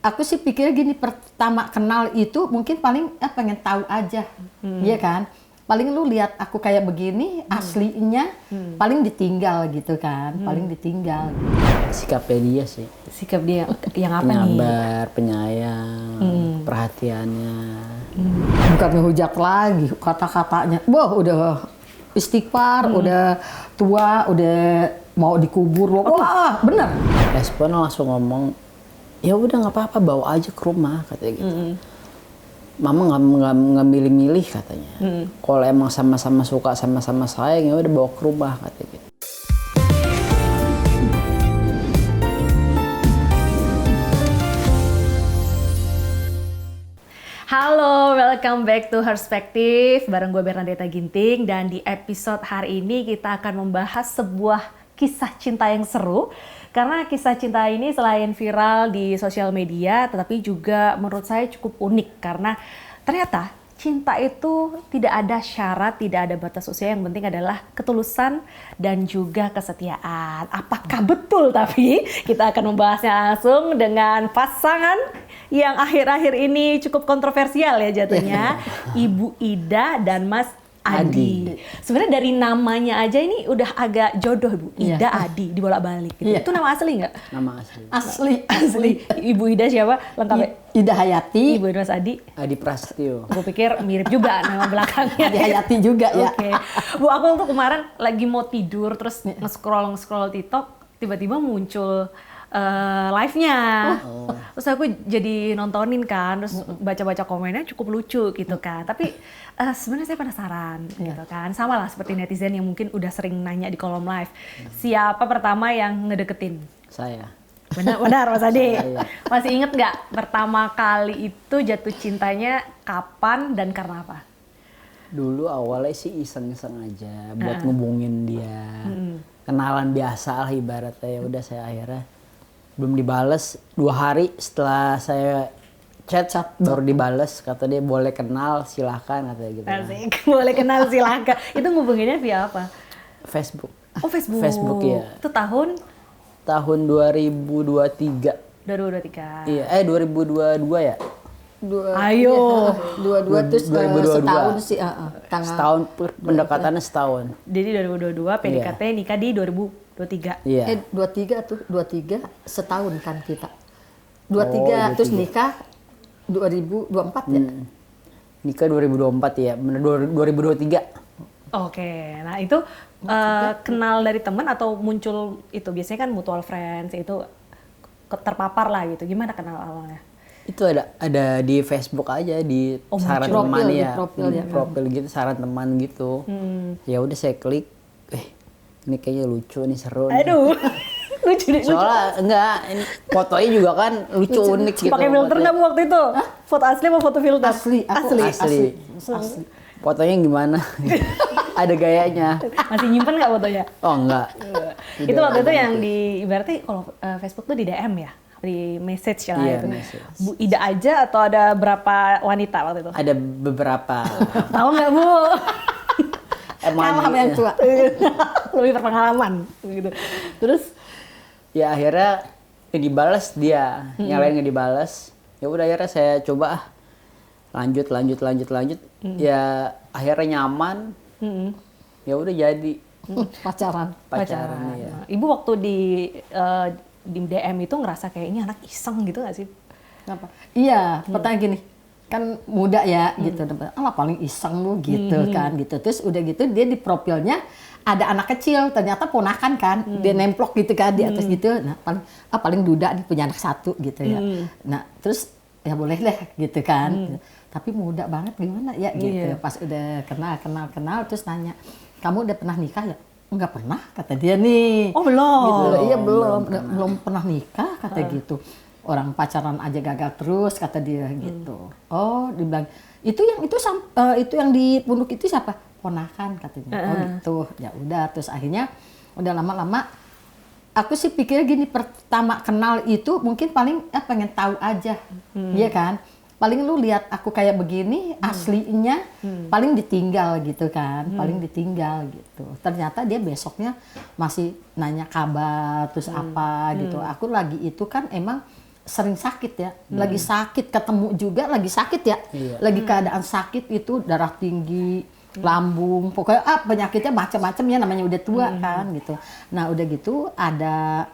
Aku sih pikir gini, pertama kenal itu mungkin paling pengen tahu aja, iya kan? Paling lu lihat aku kayak begini, aslinya paling ditinggal gitu kan, paling ditinggal. Sikapnya dia sih. Sikap dia yang apa nih? Penyabar, penyayang, perhatiannya. Bukan ngehujat lagi kata-katanya. Wah udah istighfar, udah tua, udah mau dikubur. Wah bener. Respon langsung ngomong, ya udah nggak apa-apa, bawa aja ke rumah katanya gitu. Mama nggak milih-milih katanya. Kalau emang sama-sama suka, sama-sama sayang, ya udah bawa ke rumah katanya gitu. Halo, welcome back to Perspective bareng gue Bernadetta Ginting, dan di episode hari ini kita akan membahas sebuah kisah cinta yang seru. Karena kisah cinta ini selain viral di sosial media, tetapi juga menurut saya cukup unik karena ternyata cinta itu tidak ada syarat, tidak ada batas usia, yang penting adalah ketulusan dan juga kesetiaan. Apakah betul? Tapi kita akan membahasnya langsung dengan pasangan yang akhir-akhir ini cukup kontroversial ya jatuhnya, Ibu Ida dan Mas Adi. Sebenarnya dari namanya aja ini udah agak jodoh, Bu. Ida Adi dibolak-balik gitu. Itu nama asli nggak? Nama asli. Asli. Ibu Ida siapa? Lengkapnya? Ida Hayati. Ibu Ida Mas Adi. Adi Prasetyo. Gue pikir mirip juga nama belakangnya. Ida Hayati juga ya. Oke. Bu, aku tuh kemarin lagi mau tidur terus nge-scroll TikTok, tiba-tiba muncul live-nya. Terus aku jadi nontonin kan, terus baca-baca komennya cukup lucu gitu kan. Tapi sebenarnya saya penasaran gitu kan. Sama lah seperti netizen yang mungkin udah sering nanya di kolom live. Siapa pertama yang ngedeketin? Saya. Benar Mas Adi. Saya. Masih inget nggak pertama kali itu jatuh cintanya kapan dan karena apa? Dulu awalnya sih iseng-iseng aja buat ngubungin dia. Kenalan biasa lah ibaratnya. Ya udah, saya akhirnya belum dibales 2 hari setelah saya chat baru dibales, kata dia boleh kenal silahkan katanya gitu. Asik, boleh kenal silahkan. Itu ngubunginnya via apa? Facebook. Oh, Facebook. Facebook ya. Itu tahun 2023. 2023. Iya, 2022 ya. Ayo. Dua terus 2022. setahun sih. Tanggal. Setahun, pendekatannya setahun. Jadi 2022 PDKT, nikah di 2023. Iya. 23 setahun kan kita. 23 Oh, terus 23. nikah 2024 ya. Nikah 2024 ya, bener 2023. Oke, nah itu kenal dari teman atau muncul itu? Biasanya kan mutual friends, itu terpapar lah gitu. Gimana kenal awalnya? Itu ada di Facebook aja, di saran muncul. teman Profil, ya, di profil ya. profil gitu, saran teman gitu. Ya udah saya klik, ini kayaknya lucu nih, seru nih. Aduh, lucu deh. Soalnya enggak, ini fotonya juga kan lucu unik gitu. Pakai filter nggak Bu waktu itu? Foto asli apa foto filter? Asli, aku Asli. Fotonya gimana? Ada gayanya. Masih nyimpen nggak fotonya? Oh enggak. Itu waktu itu yang di, ibaratnya kalau Facebook tuh di DM ya? Di message lah Iya, itu. message. Bu Ida aja atau ada berapa wanita waktu itu? Ada beberapa. Tahu nggak Bu? Kalah sama yang tua. Lebih berpengalaman gitu. Terus Ya akhirnya dibalas dia, yang lain nggak dibalas. Ya udah akhirnya saya coba lanjut. Ya akhirnya nyaman. Ya udah jadi Pacaran. pacaran ya. Nah, Ibu waktu di DM itu ngerasa kayak ini anak iseng gitu nggak sih? Kenapa? Iya, pertanyaan gini. Kan muda ya gitu. Alah paling iseng lu gitu kan gitu. Terus udah gitu dia di profilnya ada anak kecil, ternyata ponakan kan. Dia nemplok gitu kan di atas gitu. Nah, paling duda nih punya anak 1 gitu ya. Nah, terus ya boleh deh gitu kan. Tapi muda banget gimana ya gitu. Pas udah kenal terus nanya, "Kamu udah pernah nikah ya?" "Enggak pernah," kata dia nih. Oh belum. Gitu. Iya belum pernah nikah kata gitu. Orang pacaran aja gagal terus kata dia gitu. Oh, dibilang itu yang di punduk itu siapa? Ponakan katanya. Oh gitu. Ya udah terus akhirnya udah lama-lama aku sih pikir gini, pertama kenal itu mungkin paling pengen tahu aja. Iya kan? Paling lu lihat aku kayak begini, aslinya paling ditinggal gitu kan, paling ditinggal gitu. Ternyata dia besoknya masih nanya kabar, terus apa gitu. Aku lagi itu kan emang sering sakit ya, lagi sakit ketemu juga lagi sakit ya, lagi keadaan sakit itu darah tinggi, lambung, pokoknya penyakitnya macam-macam ya, namanya udah tua kan gitu. Nah udah gitu ada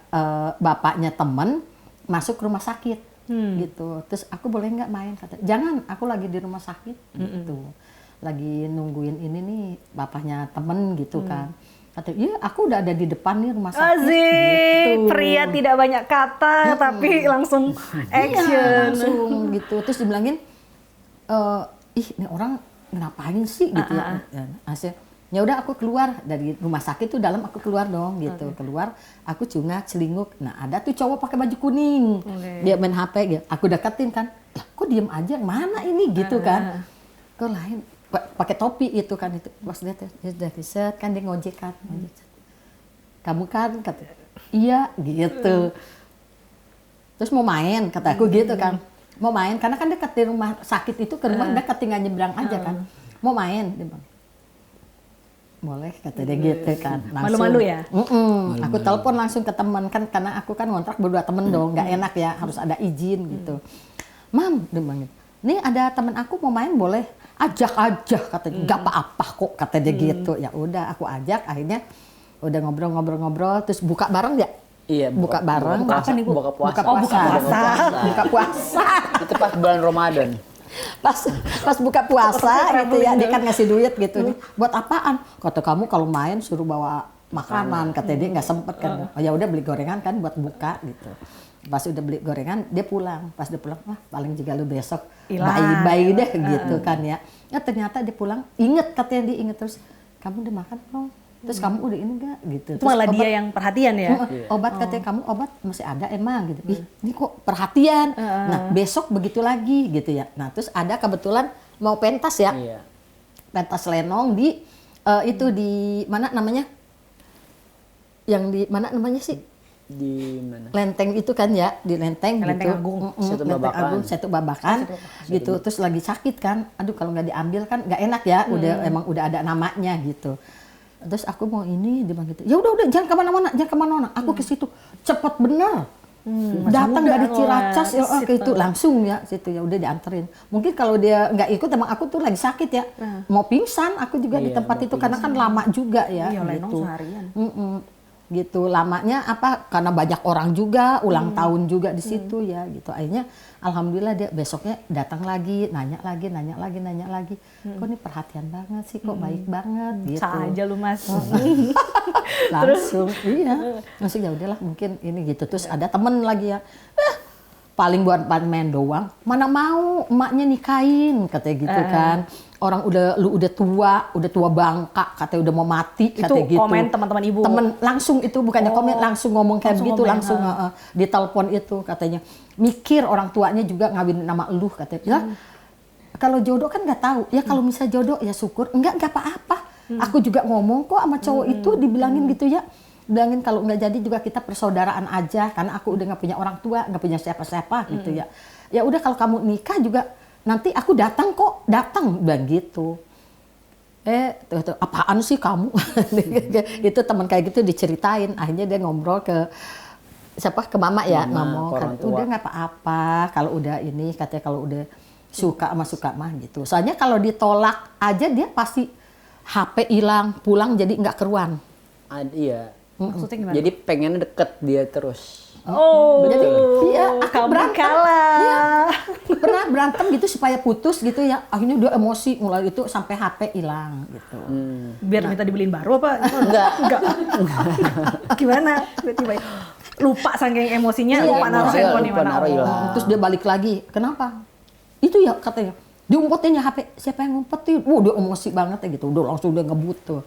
bapaknya temen masuk rumah sakit gitu, terus aku boleh nggak main, kata jangan, aku lagi di rumah sakit gitu, lagi nungguin ini nih bapaknya temen gitu kan. Kata, iya aku udah ada di depan nih rumah sakit. Asik, gitu. pria tidak banyak kata tapi langsung action. Iya, langsung gitu. Terus dibilangin, ih ini orang ngapain sih gitu ya. Hasil, ya udah aku keluar dari rumah sakit tuh dalam, aku keluar dong gitu. Keluar, aku cungak celinguk. Nah ada tuh cowok pakai baju kuning. Dia main HP gitu. Aku deketin kan, lah kok diem aja, mana ini gitu kan. Kok lain. Pakai topi itu kan, itu pas dia udah riset kan, dia ngojek kan, kamu kan, kata iya gitu, terus mau main, kata aku gitu kan, mau main karena kan dekat di rumah sakit itu, ke rumah dekat tinggal nyebrang aja kan, mau main, dia bilang boleh, kata dia gitu kan, langsung malu-malu ya, aku telepon langsung ke teman kan, karena aku kan ngontrak berdua temen dong, nggak enak ya, harus ada izin gitu, mam, dia bilang gitu, nih ada temen aku mau main boleh, ajak aja, katanya nggak apa-apa kok, kata dia gitu. Ya udah aku ajak, akhirnya udah ngobrol-ngobrol, terus buka bareng ya. Iya, buka bareng. Buka apa nih, Bu? Buka puasa. Buka puasa. Itu pas bulan Ramadan. Pas buka puasa gitu ya, dia kan ngasih duit gitu nih. Buat apaan? Kata kamu kalau main suruh bawa makanan, katanya dia nggak sempet kan. Oh ya udah beli gorengan kan buat buka gitu. Pas udah beli gorengan, dia pulang. Pas dia pulang, wah paling juga lu besok bayi-bayi deh gitu kan ya. Ya ternyata dia pulang, inget, katanya dia inget terus, kamu udah makan belum? Terus kamu udah ini enggak gitu. itu malah dia yang perhatian ya. Obat, katanya kamu obat masih ada emang gitu. Ih, ini kok perhatian. Nah besok begitu lagi gitu ya. Nah terus ada kebetulan mau pentas ya. Iya. Pentas lenong di itu di mana namanya? Yang di mana namanya sih? Di mana? Lenteng itu kan ya, di Lenteng Lenteng gitu. Agung. Satu Lenteng Babakan. Agung, Satu Babakan gitu. Terus lagi sakit kan. Aduh kalau nggak diambil kan nggak enak ya. Emang udah ada namanya gitu. Terus aku mau ini, dia bilang gitu. Ya udah jangan kemana-mana, Aku ke situ. Cepet bener. Datang dari Ciracas ya, itu langsung ya situ, ya udah dianterin. Mungkin kalau dia nggak ikut, emang aku tuh lagi sakit ya. Mau pingsan aku juga di tempat itu karena kan lama juga ya. Iya, lenong gitu. seharian. Gitu lamanya apa, karena banyak orang juga, ulang tahun juga di situ ya gitu. Akhirnya alhamdulillah dia besoknya datang lagi, nanya lagi. Kok ini perhatian banget sih, kok baik banget gitu. Sah aja lu Mas. Langsung iya. Langsung ya udahlah mungkin ini gitu. Terus ada temen lagi ya. Paling buat main doang, mana mau emaknya nikahin, katanya gitu kan. Orang lu udah tua bangka, katanya udah mau mati, katanya Itu gitu. komen teman-teman ibu. Temen langsung itu, bukannya komen, langsung ngomong kayak begitu, langsung di telepon itu katanya. Mikir orang tuanya juga ngawin nama lu, katanya. Ya, kalau jodoh kan nggak tahu. Ya kalau misalnya jodoh ya syukur, enggak apa-apa. Aku juga ngomong kok sama cowok itu, dibilangin gitu ya. Bilangin kalau nggak jadi juga kita persaudaraan aja, karena aku udah nggak punya orang tua, nggak punya siapa-siapa gitu ya. Ya udah kalau kamu nikah juga nanti aku datang kok, bilang gitu. Tuh, apaan sih kamu? Itu teman kayak gitu diceritain, akhirnya dia ngobrol ke siapa, ke mama ya, ngomong kan, udah nggak apa-apa kalau udah ini, katanya kalau udah suka mah gitu. Soalnya kalau ditolak aja dia pasti HP hilang, pulang jadi nggak keruan. Iya. Maksudnya gimana? Jadi pengennya deket dia terus. Oh, Jadi iya, aku kamu berantem. kalah. Iya, pernah berantem gitu supaya putus gitu ya. Akhirnya dia emosi, mulai itu sampai HP hilang gitu. Biar minta dibeliin baru apa? Enggak. Gimana? Tiba-tiba lupa saking emosinya, Iya, lupa naruh emosi, handphone di lupa mana. naruh hilang. Terus dia balik lagi. Kenapa? Itu ya katanya. Diumpetin ya HP. Siapa yang ngumpetin? Dia emosi banget ya gitu. Udah langsung dia ngebut tuh.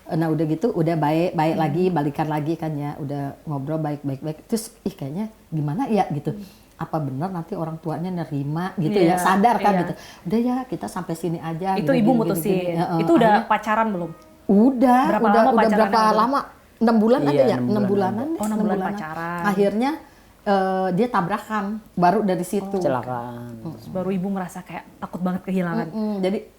Nah udah gitu, udah baik lagi, balikan lagi kan ya. Udah ngobrol baik. Terus kayaknya gimana ya gitu. Apa benar nanti orang tuanya nerima gitu ya, sadar kan gitu. Udah ya kita sampai sini aja. Itu gini, ibu gini, mutusin. gini. Itu udah pacaran belum? Udah Berapa lama pacarannya berapa udah? lama? 6 bulan Iya, ada ya? 6 6 bulan bulanan deh. Oh, 6 6 bulan bulanan. pacaran. Akhirnya dia tabrakan, baru dari situ. Kecelakaan. Terus baru ibu merasa kayak takut banget kehilangan. Jadi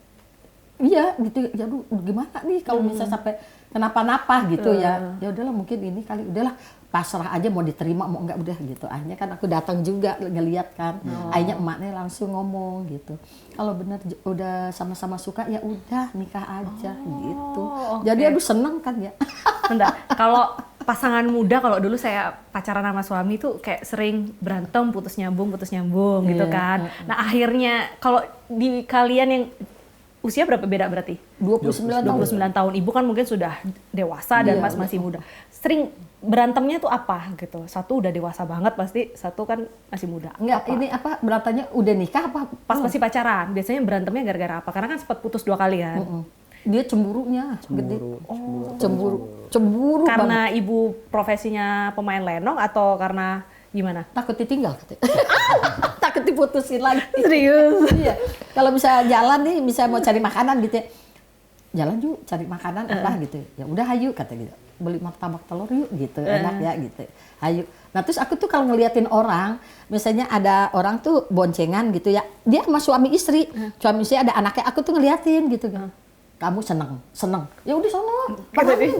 iya gitu, ya aduh gimana nih kalau misalnya sampai kenapa-napa gitu ya. Ya udahlah mungkin ini kali, udahlah pasrah aja mau diterima mau enggak udah gitu. Akhirnya kan aku datang juga ngeliat kan. Akhirnya emaknya langsung ngomong gitu. Kalau benar udah sama-sama suka ya udah nikah aja gitu. Jadi aduh seneng kan ya. Bentar, kalau pasangan muda, kalau dulu saya pacaran sama suami tuh kayak sering berantem, putus nyambung gitu Iya. kan. Nah akhirnya kalau di kalian yang usia berapa beda berarti? 29 tahun. 29 tahun. Ibu kan mungkin sudah dewasa dan Iya, Mas masih muda. Sering berantemnya tuh apa gitu? Satu udah dewasa banget pasti, satu kan masih muda. Enggak, ini apa berantemnya udah nikah apa? Pas masih pacaran, biasanya berantemnya gara-gara apa? Karena kan sempat putus 2 kali kan. Dia cemburunya gede. Cemburu Karena ibu profesinya pemain lenong atau karena gimana? takut ditinggal katanya. Takut diputusin lagi. Serius? Iya. Kalau bisa jalan nih, bisa mau cari makanan gitu ya. Jalan yuk cari makanan apa gitu. Ya udah hayu kata gitu. Beli martabak telur yuk gitu. Enak ya gitu. Hayu. Nah terus aku tuh kalau ngeliatin orang, misalnya ada orang tuh boncengan gitu ya. Dia sama suami istri. Suami istri ada anaknya, aku tuh ngeliatin gitu. Kamu seneng. Ya udah sono.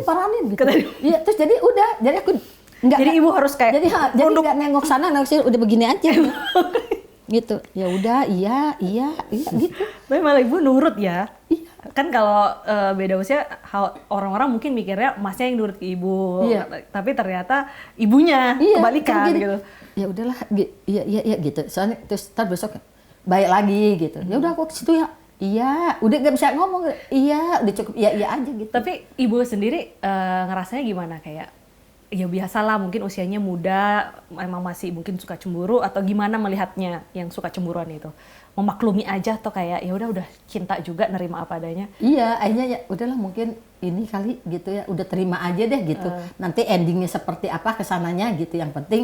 Paranin gitu. Iya, terus jadi udah, jadi aku enggak. Jadi ibu harus kayak jadi enggak nengok sana, nengok sini, udah begini aja. Gitu. Ya udah, iya gitu. Tapi malah ibu nurut ya. Iya. Kan kalau beda usia orang-orang mungkin mikirnya masnya yang nurut ke ibu. Iya. Tapi ternyata ibunya kebalikan kan gini, gitu. Ya udahlah, iya gitu. Soalnya terus ntar besok baik lagi gitu. Ya udah aku ke situ ya. Iya, udah nggak bisa ngomong. Iya, udah cukup iya aja gitu. Tapi ibu sendiri ngerasanya gimana, kayak ya biasalah mungkin usianya muda, emang masih mungkin suka cemburu atau gimana melihatnya yang suka cemburuan itu? Memaklumi aja atau kayak ya udah cinta juga nerima apa adanya? Iya, akhirnya ya udahlah mungkin ini kali gitu ya, udah terima aja deh gitu. Nanti endingnya seperti apa kesananya gitu. Yang penting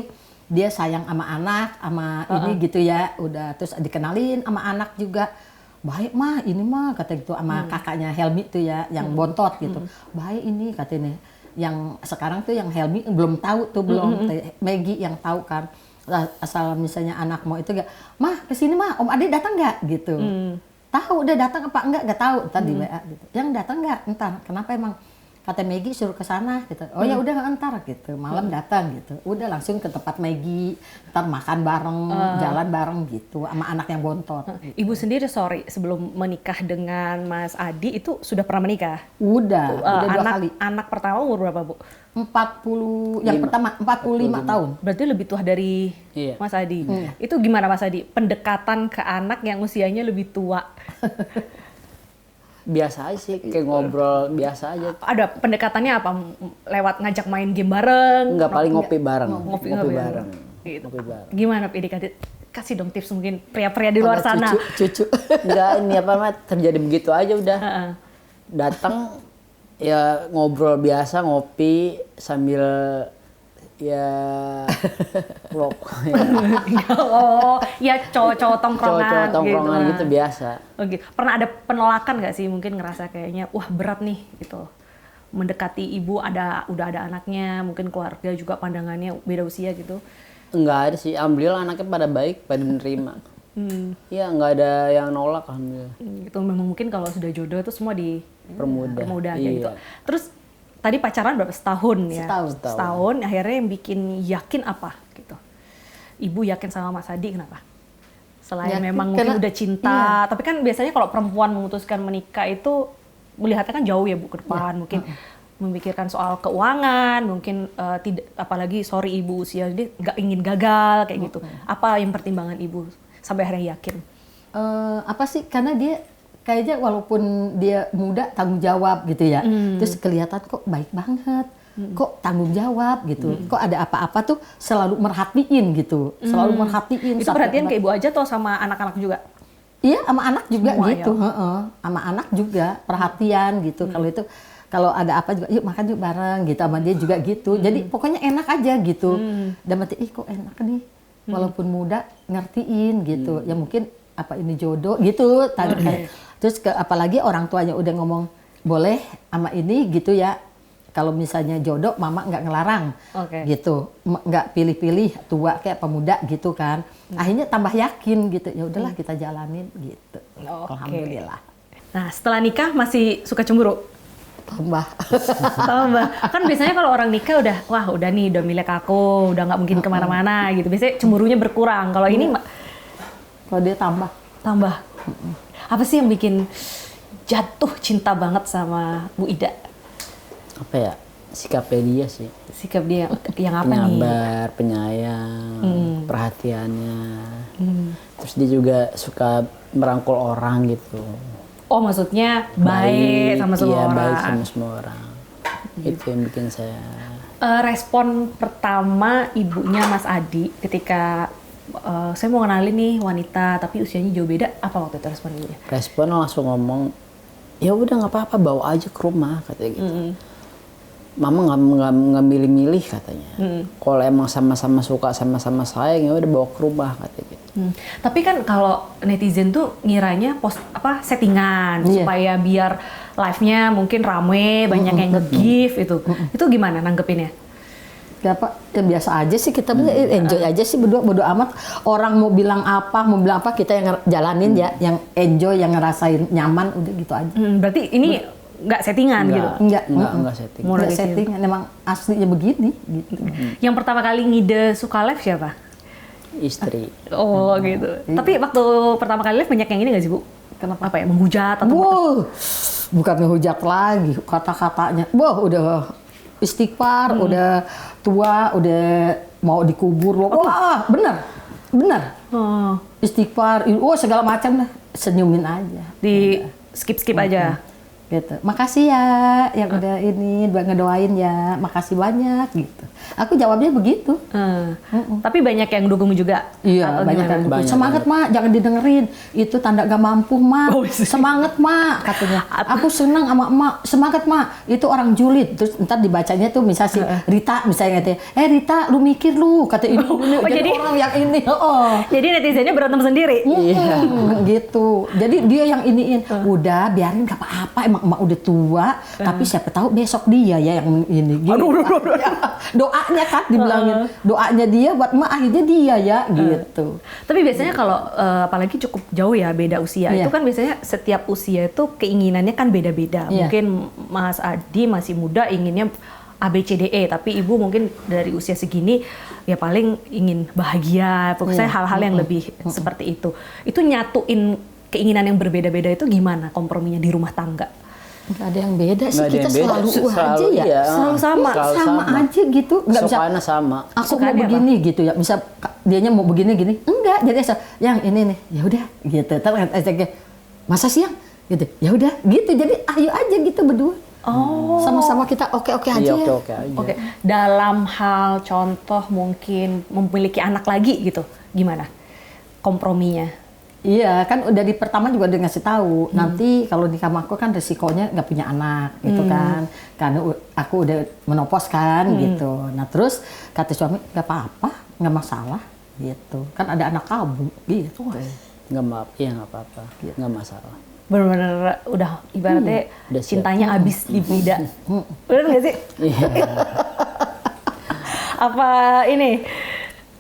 dia sayang sama anak, sama ini gitu ya. Udah terus dikenalin sama anak juga. Baik mah, ini mah kata gitu sama kakaknya Helmi tuh ya, yang bontot gitu. Baik ini katanya. Yang sekarang tuh yang Helmi belum tahu tuh Maggie yang tahu kan. Asal misalnya anak mau itu gak, mah kesini mah Om Ade datang nggak gitu. Tahu udah datang apa enggak tahu, entar di WA gitu. Yang datang nggak, entar. Kenapa emang? Kata Maggie suruh ke sana gitu. Oh ya udah entar gitu. Malam datang gitu. Udah langsung ke tempat Maggie, entar makan bareng, jalan bareng gitu sama anak yang bontot. Gitu. Ibu sendiri sebelum menikah dengan Mas Adi itu sudah pernah menikah? Udah 2 kali. Anak pertama umur berapa, Bu? 40, yang pertama 45 tahun. Berarti lebih tua dari Iya. Mas Adi. Itu gimana Mas Adi? Pendekatan ke anak yang usianya lebih tua. Biasa aja sih, kayak ngobrol biasa aja. Ada pendekatannya apa? Lewat ngajak main game bareng? Enggak, paling ngopi bareng. Ngopi bareng. Gitu. Ngopi bareng. Gimana PDKT? Kasih dong tips mungkin pria-pria di luar sana. Cucu. Enggak, ini apa mah terjadi begitu aja udah. Datang ya ngobrol biasa, ngopi sambil ya rokok ya. Oh, ya cowok-cowok tongkrongan. Cowok-cowok tongkrongan gitu biasa. Oh gitu. Pernah ada penolakan nggak sih, mungkin ngerasa kayaknya wah berat nih gitu mendekati ibu, udah ada anaknya, mungkin keluarga juga pandangannya beda usia gitu? Enggak ada sih, alhamdulillah anaknya pada baik, pada menerima. Iya, enggak ada yang nolak alhamdulillah. Gitu memang mungkin kalau sudah jodoh itu semua Permudah. kayak Iya. gitu. Terus tadi pacaran berapa setahun ya? Setahun. Akhirnya yang bikin yakin apa gitu? Ibu yakin sama Mas Adi kenapa? Selain Yakin memang mungkin karena- udah cinta, tapi kan biasanya kalau perempuan memutuskan menikah itu melihatnya kan jauh ya Bu ke depan, mungkin memikirkan soal keuangan, mungkin tidak, apalagi sorry ibu usia dia nggak ingin gagal kayak gitu. Apa yang pertimbangan ibu sampai akhirnya yakin? Apa sih, karena dia kayaknya walaupun dia muda tanggung jawab gitu ya, terus kelihatan kok baik banget, kok tanggung jawab gitu, kok ada apa-apa tuh selalu merhatiin gitu, selalu merhatiin. Itu perhatian ke ibu aja atau sama anak-anak juga? Iya, sama anak juga Semua gitu, ya? sama anak juga perhatian gitu. Kalau ada apa juga, yuk makan yuk bareng gitu, sama dia juga gitu. Jadi pokoknya enak aja gitu. Dan mati, kok enak nih, walaupun muda ngertiin gitu. Ya mungkin apa ini jodoh gitu. Terus apalagi orang tuanya udah ngomong boleh sama ini gitu ya. Kalau misalnya jodoh, mama nggak ngelarang, gitu, nggak pilih-pilih tua kayak pemuda gitu kan. Akhirnya tambah yakin gitu. Ya udahlah kita jalanin gitu. Alhamdulillah. Nah setelah nikah masih suka cemburu? tambah. Tambah. Kan biasanya kalau orang nikah udah nih, udah milik aku, udah nggak mungkin kemana-mana gitu. Biasanya cemburunya berkurang. Kalau ini Kalau dia tambah. tambah. Apa sih yang bikin jatuh cinta banget sama Bu Ida? Apa ya? Sikapnya dia sih. Sikap dia yang apa nih? Penyabar, penyayang, perhatiannya. Terus dia juga suka merangkul orang gitu. Oh, maksudnya baik sama semua iya, orang. baik sama semua orang. Itu yang bikin saya. Respon pertama ibunya Mas Adi ketika saya mau kenalin nih wanita tapi usianya jauh beda, apa waktu itu respon ibunya? Respon langsung ngomong, ya udah nggak apa-apa, bawa aja ke rumah katanya gitu. Mama nggak milih-milih katanya. Kalau emang sama-sama suka, sama-sama sayang, ya udah bawa ke rumah katanya gitu. Tapi kan kalau netizen tuh ngiranya settingan supaya biar live-nya mungkin rame, banyak yang nge-give itu. Itu gimana nanggepinnya? Ya Pak, ya biasa aja sih kita enjoy aja sih berdua, bodo amat orang mau bilang apa kita yang jalanin ya, yang enjoy, yang ngerasain nyaman, udah gitu aja. Berarti ini nggak settingan gitu? Enggak setting. Nggak setting, emang aslinya begini gitu. Yang pertama kali ngide suka live siapa? Istri. Oh gitu. Tapi waktu pertama kali live banyak yang ini nggak sih Bu? Kenapa? Apa ya, menghujat atau bukan ngehujat lagi kata-katanya. Udah istighfar, udah tua, udah mau dikubur. Wah, bener. Oh. Istighfar, segala macam dah. Senyumin aja. Di skip aja. Gitu. Makasih ya yang udah ini ngedoain ya. Makasih banyak gitu. Aku jawabnya begitu. Tapi banyak yang dukung juga. Iya, atau banyak gimana? yang dukung. Semangat Mak, jangan didengerin. Itu tanda gak mampu Mak. Semangat Mak katanya. Aku senang sama Mak. Semangat Mak. Itu orang julid. Terus ntar dibacanya tuh misalnya si Rita misalnya katanya, Rita lu mikir lu kata ini. Jadi orang yang ini. Jadi netizennya berantem sendiri. Gitu. Jadi dia yang iniin. Udah biarin gak apa-apa. Emang emak udah tua. Tapi siapa tahu besok dia ya yang ini. Gitu. Aduh. Doanya kan dibilangin. Doanya dia buat emak, akhirnya dia ya gitu. Tapi biasanya kalau apalagi cukup jauh ya beda usia. Itu kan biasanya setiap usia itu keinginannya kan beda-beda. Mungkin Mas Adi masih muda inginnya ABCDE, tapi ibu mungkin dari usia segini ya paling ingin bahagia. Pokoknya hal-hal yang lebih seperti itu. Itu nyatuin keinginan yang berbeda-beda itu gimana komprominya di rumah tangga? Nggak ada yang beda sih, Nggak ada kita yang beda. selalu aja ya. Iya. Selalu sama. Sama aja gitu. Nggak bisa, Sukaannya sama. aku Sukaannya mau begini gitu ya. Bisa dianya mau begini gini. Enggak, jadi asal yang ini nih. Ya udah gitu. Terus masa siang gitu. Ya udah gitu. Jadi ayo aja gitu berdua. Sama-sama kita oke-oke aja. Iya, oke aja. Oke. Dalam hal contoh mungkin memiliki anak lagi gitu. Gimana komprominya? Iya, kan udah di pertama juga udah ngasih tahu. Nanti kalau nikah sama aku kan resikonya nggak punya anak gitu kan. Karena aku udah menopos kan gitu. Nah terus kata suami nggak apa-apa, nggak masalah gitu. Kan ada anak kamu gitu. Nggak apa-apa, nggak masalah. Benar-benar udah ibaratnya udah cintanya abis di Vida. Benar nggak sih? Iya. Apa ini?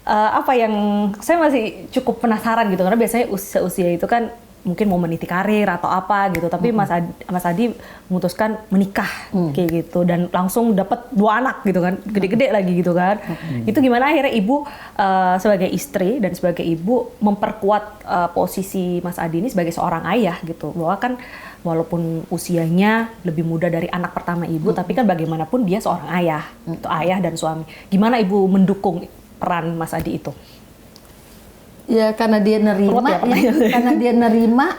Apa yang saya masih cukup penasaran gitu, karena biasanya usia itu kan mungkin mau meniti karir atau apa gitu, tapi Mas Adi memutuskan menikah kayak gitu dan langsung dapat 2 anak gitu kan, gede-gede lagi gitu kan. Itu gimana akhirnya ibu sebagai istri dan sebagai ibu memperkuat posisi Mas Adi ini sebagai seorang ayah gitu, bahwa kan walaupun usianya lebih muda dari anak pertama ibu, tapi kan bagaimanapun dia seorang ayah, itu ayah dan suami. Gimana ibu mendukung peran Mas Adi itu? Ya karena dia nerima, karena dia nerima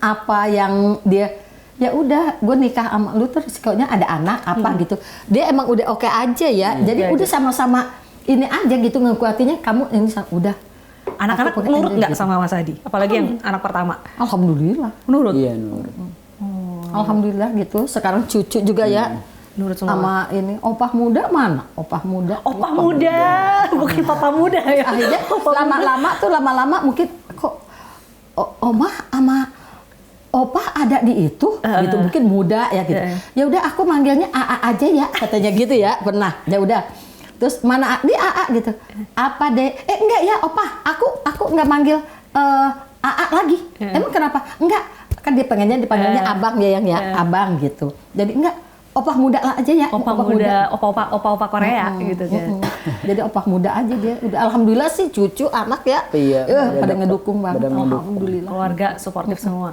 apa yang dia, ya udah gue nikah sama lu terus resikonya ada anak apa gitu. Dia emang udah oke aja ya. Jadi udah sama-sama ini aja gitu ngekuatinya, kamu ini udah. Anak-anak nurut nggak gitu sama Mas Adi? Apalagi yang anak pertama? Alhamdulillah. Nurut? Iya nurut. Alhamdulillah gitu. Sekarang cucu juga ya. Nurut sama ini. Opah muda mana? Opah muda. Bukan papa muda ya. Akhirnya lama-lama mungkin kok Omah sama Opah ada di itu gitu, mungkin muda ya gitu. Ya udah aku manggilnya AA aja ya katanya gitu ya. Pernah. Ya udah. Terus mana di AA gitu. Apa deh? Enggak ya Opah. Aku enggak manggil AA lagi. Emang kenapa? Enggak. Kan dia pengennya dipanggilnya abang ya yang ya, abang gitu. Jadi enggak. opah muda lah aja ya. Opa Korea gitu kan. Jadi opah muda aja dia. Udah alhamdulillah sih cucu, anak ya. Iya, pada ngedukung banget. pada ngedukung. Alhamdulillah. Keluarga suportif semua.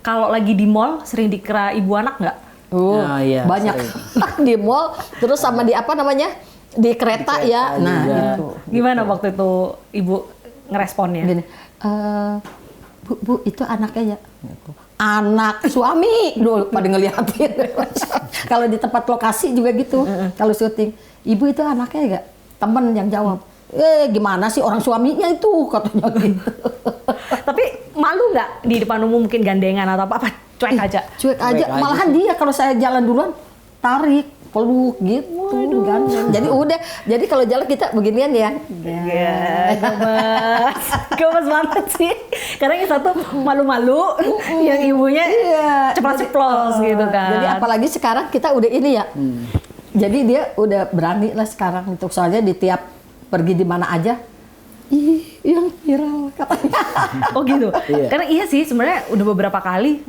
Kalau lagi di mall sering dikira ibu anak nggak? Nah, iya, banyak di mall, terus sama di apa namanya? Di kereta ya. Nah, juga. gitu. Gimana waktu itu ibu ngeresponnya? Gini, Bu, itu anaknya ya. Anak suami dulu pada ngeliatin. Kalau di tempat lokasi juga gitu. Kalau syuting, ibu itu anaknya enggak? Temen yang jawab. Gimana sih orang suaminya itu katanya gitu. Tapi malu nggak di depan umum mungkin gandengan atau apa? Cuek aja. Cuek aja. Malahan dia kalau saya jalan duluan tarik, peluk gitu kan. Jadi kalau jalan kita beginian ya. Ya, gemes banget sih. Karena yang satu malu-malu, yang ibunya ceplos-ceplos gitu kan. Jadi apalagi sekarang kita udah ini ya. Jadi dia udah berani lah sekarang untuk soalnya di tiap pergi di mana aja. Ih, yang viral katanya. Oh gitu. Karena iya sih sebenarnya udah beberapa kali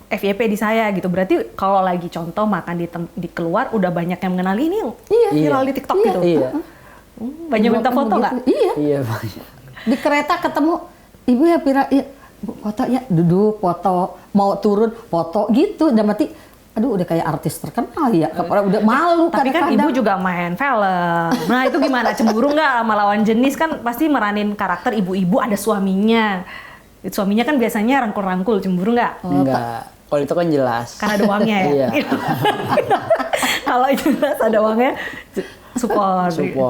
FYP di saya gitu. Berarti kalau lagi contoh makan di keluar udah banyak yang mengenali ini yang viral di TikTok gitu. Iya. Banyak minta foto nggak? Iya. Iya, banyak. Di kereta ketemu ibu ya viral, iya. Bu, foto ya, duduk foto, mau turun foto gitu. Dan mati aduh udah kayak artis terkenal ya, udah malu. Tapi kan ibu juga main film. Nah itu gimana, cemburu nggak sama lawan jenis? Kan pasti meranin karakter ibu-ibu ada suaminya. Suaminya kan biasanya rangkul-rangkul, cemburu nggak? Enggak, kalau itu kan jelas. Karena ada uangnya ya? Iya. Kalau itu jelas ada uangnya, support. Gitu.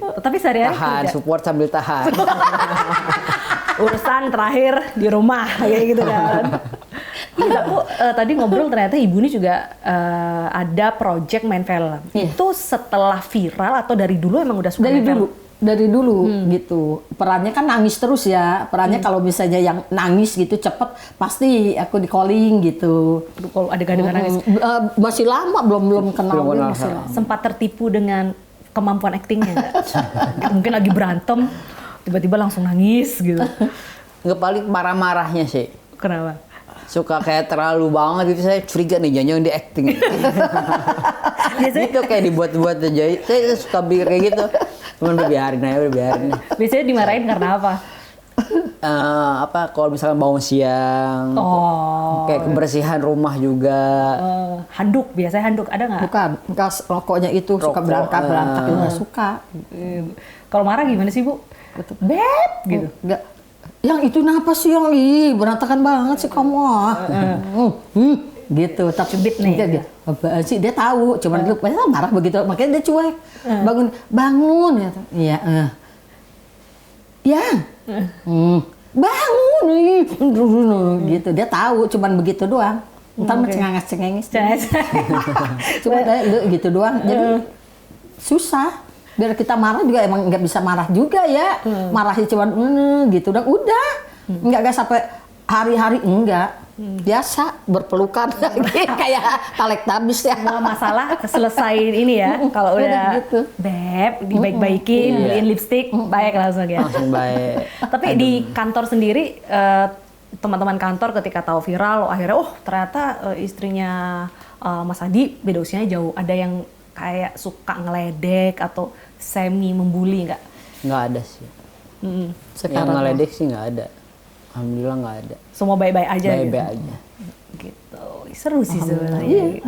Tapi sehari-hari Tahan, support sambil tahan. urusan terakhir di rumah, kayak gitu kan. Aku tadi ngobrol ternyata ibu ini juga ada project main film. Itu setelah viral atau dari dulu emang udah suka main film? Dari dulu gitu. Perannya kan nangis terus ya. Perannya kalau misalnya yang nangis gitu cepet pasti aku di calling gitu. Kalau adegan-adegan nangis. Masih lama belum kenal. Sempat tertipu dengan kemampuan aktingnya nggak? Mungkin lagi berantem tiba-tiba langsung nangis gitu. Nggak, paling marah-marahnya sih. Kenapa? Suka kayak terlalu banget gitu, saya curiga nih jangan-jangan di acting. Biasanya gitu kayak dibuat-buat aja. Saya suka pikir kayak gitu. Cuman udah biarin aja. Biasanya dimarahin karena apa? Kalau misalkan bangun siang, kayak kebersihan rumah juga. Handuk, biasanya handuk ada nggak? Bukan, bekas rokoknya itu suka berantak itu nggak suka. Kalau marah gimana sih Bu? Beb gitu. Enggak. Yang itu kenapa sih yang berantakan banget sih kamu? Gitu. Tapi Cubit nih. Dia apaan sih dia tahu, cuman lu marah begitu, makanya dia cuek. Bangun ya. Iya, Ya. Bangun nih. Gitu. Dia tahu, cuman begitu doang. Entar cengenges. Cuma gitu doang. Jadi susah. Biar kita marah juga emang nggak bisa marah juga ya. Marahnya cuman gitu udah. Nggak sampai hari-hari enggak. Biasa berpelukan lagi kayak Teletubbies ya. Semua masalah selesaiin ini ya. Kalau udah gitu. Beb, dibaik-baikin, beliin lipstick, baik langsung ya. Langsung baik. Tapi di kantor sendiri, teman-teman kantor ketika tahu viral, akhirnya ternyata istrinya Mas Adi beda usianya jauh. Ada yang kayak suka ngeledek atau semi membuli nggak? Nggak ada sih. Sekarang yang ngeledek sih nggak ada. Alhamdulillah nggak ada. Semua baik-baik aja. Baik-baik aja. Gitu. Seru sih sebenarnya.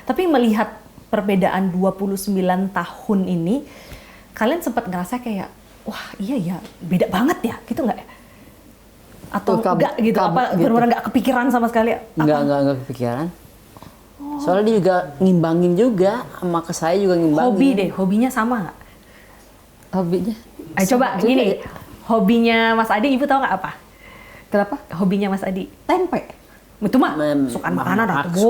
Tapi melihat perbedaan 29 tahun ini, kalian sempat ngerasa kayak, wah iya ya, beda banget ya, gitu nggak? Atau enggak gitu? Apa benar-benar nggak kepikiran sama sekali? Nggak kepikiran. Soalnya dia juga ngimbangin juga, sama ke saya juga ngimbangin. Hobi deh, hobinya sama nggak? Hobinya. Ayo coba gini, hobinya Mas Adi, ibu tahu nggak apa? Kenapa? Hobinya Mas Adi? Tempe. Itu mah suka makanan atau Bu?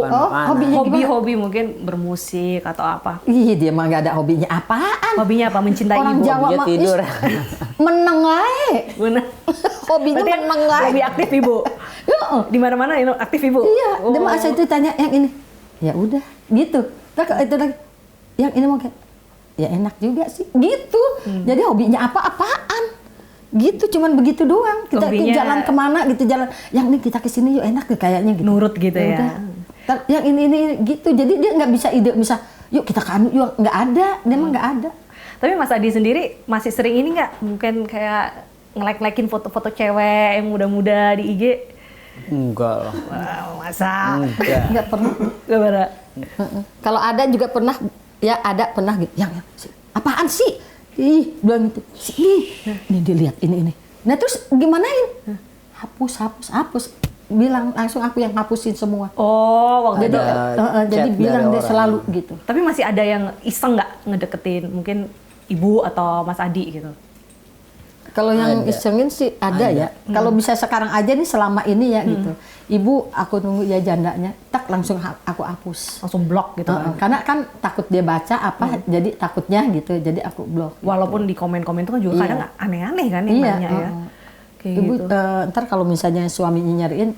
Hobi mungkin bermusik atau apa? Ih, dia mah nggak ada hobinya apaan. Hobinya apa? Mencintai Orang ibu. Jawa mah tidur. Meneng ae. Bener. Hobinya meneng ae. Hobi aktif ibu. Di mana-mana aktif ibu. Iya, dia mah asal itu tanya yang ini. Ya udah, gitu. Nah, itu lagi. Yang ini mau kayak ya enak juga sih. Gitu. Jadi hobinya apa-apaan. Gitu, cuman begitu doang. Kita hobinya, jalan kemana gitu, jalan. Yang ini kita kesini yuk enak deh kayaknya gitu. Nurut gitu ya. Udah. Yang ini gitu. Jadi dia nggak bisa ide, bisa yuk kita kanu, yuk nggak ada, dia mah nggak ada. Tapi Mas Adi sendiri masih sering ini nggak? Mungkin kayak nge-like-likein foto-foto cewek yang muda-muda di IG? Enggak lah. Wow, masa? Enggak. Nggak pernah. Gak pernah? Kalau ada juga pernah, ya ada pernah gitu. Yang apaan sih? Ih, bilang gitu. Ini dilihat ini. Nah terus gimanain? Hapus. Bilang langsung aku yang hapusin semua. Oh, waktu itu. Jadi chat bilang dari dia orang. selalu gitu. Tapi masih ada yang iseng nggak ngedeketin? Mungkin ibu atau Mas Adi gitu? Kalau yang Ada. isengin sih ada ya. Kalau bisa sekarang aja nih selama ini ya gitu. Ibu aku nunggu ya jandanya, tak langsung aku hapus. Langsung blok gitu kan? Karena kan takut dia baca apa, jadi takutnya gitu. Jadi aku blok. Walaupun di komen-komen itu kan juga Iya. kadang aneh-aneh kan yang Iya, nanya ya. Kayak Ibu gitu. ntar kalau misalnya suaminya nyariin,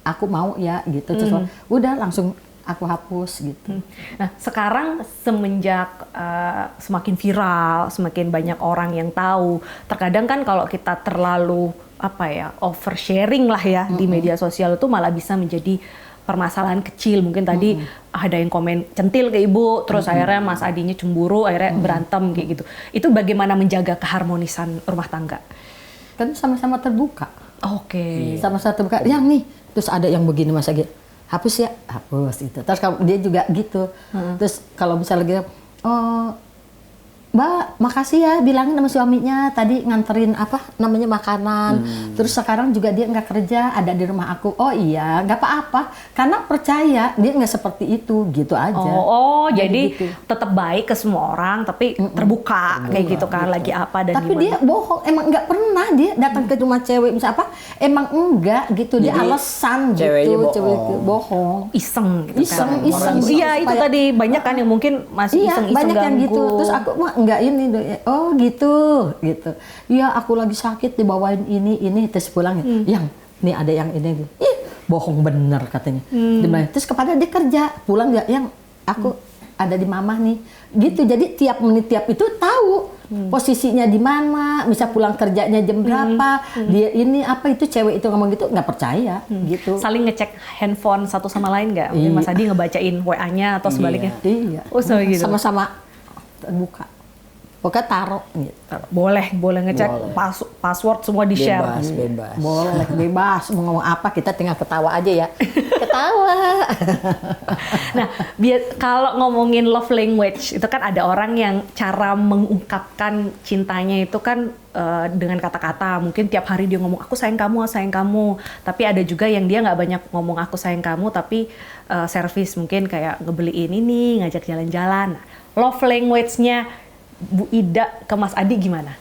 aku mau ya gitu. Terus udah langsung aku hapus gitu. Nah, sekarang semenjak semakin viral, semakin banyak orang yang tahu, terkadang kan kalau kita terlalu oversharing lah ya di media sosial itu malah bisa menjadi permasalahan kecil. Mungkin tadi ada yang komen centil ke ibu, terus akhirnya Mas Adinya cemburu, akhirnya berantem kayak gitu. Itu bagaimana menjaga keharmonisan rumah tangga? Kan sama-sama terbuka. Oke. Sama-sama terbuka. Yang nih, terus ada yang begini Mas Agi, hapus ya, hapus itu. Terus dia juga gitu. Terus kalau misalnya gitu, Mbak, makasih ya bilangin sama suaminya tadi nganterin makanan. Terus sekarang juga dia nggak kerja, ada di rumah aku. Oh iya, nggak apa-apa. Karena percaya dia nggak seperti itu, gitu aja. Jadi gitu. tetap baik ke semua orang, tapi terbuka kayak gitu kan, lagi apa dan Tapi gimana. dia bohong, emang nggak pernah dia datang ke rumah cewek misalnya emang enggak gitu. Dia Jadi, alasan ceweknya gitu, bohong. cewek itu bohong. Iseng gitu Iseng, kan. iseng, Orang- iseng, Iya, itu supaya- tadi banyak kan yang mungkin masih Iya, iseng-iseng banyak yang ganggu. gitu. Terus aku mah enggak ini, oh gitu. Iya, aku lagi sakit dibawain ini terus pulang yang nih ada yang ini. Ih, bohong bener katanya. Dia bilang, terus kepada dia kerja, pulang nggak yang aku ada di mama nih. Gitu. Jadi tiap menit tiap itu tahu posisinya di mana, bisa pulang kerjanya jam berapa, dia ini apa itu cewek itu ngomong gitu nggak percaya gitu. Saling ngecek handphone satu sama lain nggak? Mungkin Mas Adi ngebacain WA-nya atau sebaliknya. Iya. Oh, sama gitu. Sama-sama terbuka. Pokoknya taruh gitu. Boleh ngecek password semua di-share. Bebas. Boleh, bebas. Mau ngomong apa, kita tinggal ketawa aja ya. Ketawa. Nah, kalau ngomongin love language, itu kan ada orang yang cara mengungkapkan cintanya itu kan dengan kata-kata. Mungkin tiap hari dia ngomong, aku sayang kamu. Tapi ada juga yang dia nggak banyak ngomong aku sayang kamu, tapi service mungkin kayak ngebeliin ini, ngajak jalan-jalan. Nah, love language-nya Bu Ida ke Mas Adi gimana?